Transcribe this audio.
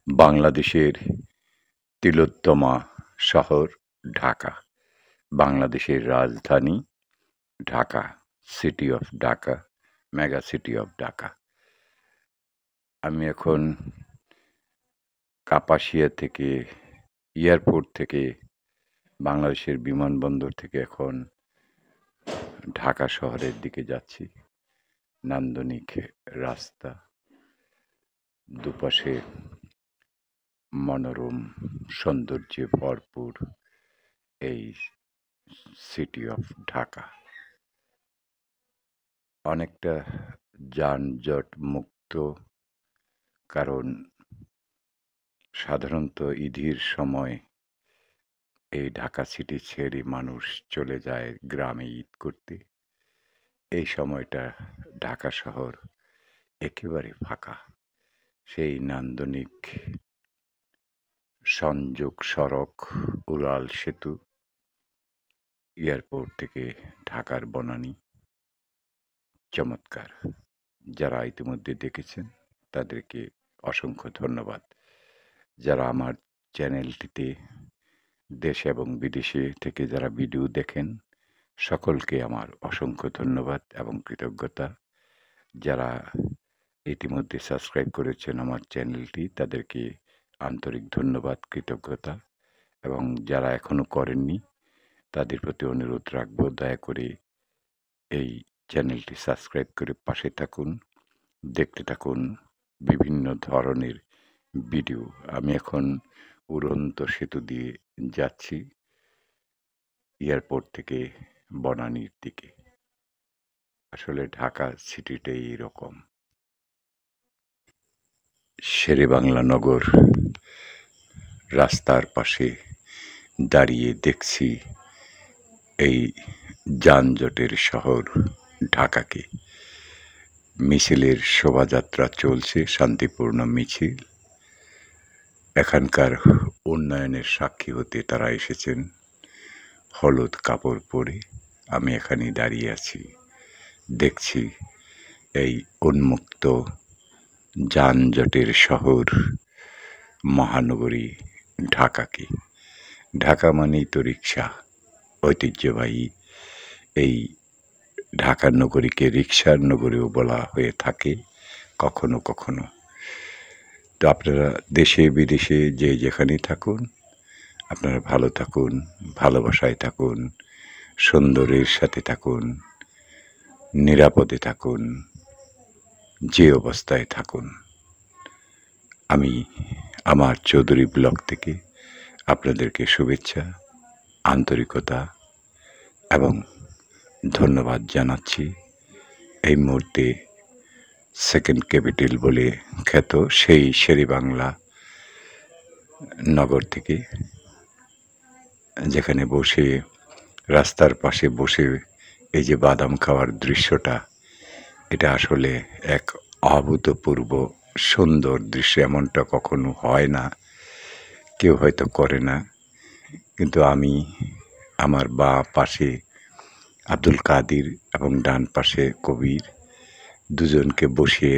বাংলাদেশের তিলোত্তমা শহর ঢাকা। বাংলাদেশের রাজধানী Dhaka, city of Dhaka, mega city of Dhaka. আমি এখন কাপাসিয়া থেকে, এয়ারপোর্ট থেকে, বাংলাদেশের বিমানবন্দর থেকে এখন ঢাকা শহরের দিকে যাচ্ছি। নান্দনিক রাস্তা, দুপাশে মনোরম সৌন্দর্যে ভরপুর এই সিটি অফ ঢাকা। অনেকটা যানজট মুক্ত, কারণ সাধারণত ঈদের সময় এই ঢাকা সিটি ছেড়ে মানুষ চলে যায় গ্রামে ঈদ করতে। এই সময়টা ঢাকা শহর একেবারে ফাঁকা। সেই নান্দনিক সংযোগ সড়ক, উড়াল সেতু, এয়ারপোর্ট থেকে ঢাকার বনানী চমৎকার। যারা ইতিমধ্যে দেখেছেন তাদেরকে অসংখ্য ধন্যবাদ। যারা আমার চ্যানেলটিতে দেশ এবং বিদেশে থেকে যারা ভিডিও দেখেন, সকলকে আমার অসংখ্য ধন্যবাদ এবং কৃতজ্ঞতা। যারা ইতিমধ্যে সাবস্ক্রাইব করেছেন আমার চ্যানেলটি, তাদেরকে আন্তরিক ধন্যবাদ, কৃতজ্ঞতা। এবং যারা এখনও করেননি তাদের প্রতি অনুরোধ রাখব, দয়া করে এই চ্যানেলটি সাবস্ক্রাইব করে পাশে থাকুন, দেখতে থাকুন বিভিন্ন ধরনের ভিডিও। আমি এখন উড়ন্ত সেতু দিয়ে যাচ্ছি এয়ারপোর্ট থেকে বনানীর দিকে। আসলে ঢাকা সিটিটাই এরকম। শেরেবাংলা নগর রাস্তার পাশে দাঁড়িয়ে দেখছি এই যানজটের শহর ঢাকাকে। মিছিলের শোভাযাত্রা চলছে, শান্তিপূর্ণ মিছিল। এখানকার উন্নয়নের সাক্ষী হতে তারা এসেছেন হলুদ কাপড় পরে। আমি এখানেই দাঁড়িয়ে আছি, দেখছি এই উন্মুক্ত যানজটের শহর মহানগরী ঢাকাকে। ঢাকা মানেই তো রিক্সা, ঐতিহ্যবাহী এই ঢাকা নগরীকে রিক্সার নগরীও বলা হয়ে থাকে কখনো কখনো। তো আপনারা দেশে বিদেশে যে যেখানেই থাকুন, আপনারা ভালো থাকুন, ভালোবাসায় থাকুন, সুন্দরের সাথে থাকুন, নিরাপদে থাকুন, যে অবস্থায় থাকুন। আমি আমার চৌধুরী ব্লগ থেকে আপনাদেরকে শুভেচ্ছা, আন্তরিকতা এবং ধন্যবাদ জানাচ্ছি। এই মুহূর্তে সেকেন্ড ক্যাপিটাল বলে খ্যাত সেই শেরেবাংলা নগর থেকে, যেখানে বসে রাস্তার পাশে বসে এই যে বাদাম খাওয়ার দৃশ্যটা, এটা আসলে এক অভূতপূর্ব সুন্দর দৃশ্য। এমনটা কখনো হয় না, কেউ হয়তো করে না, কিন্তু আমি আমার বাঁ পাশে আব্দুল কাদির এবং ডান পাশে কবির, দুজনকে বসিয়ে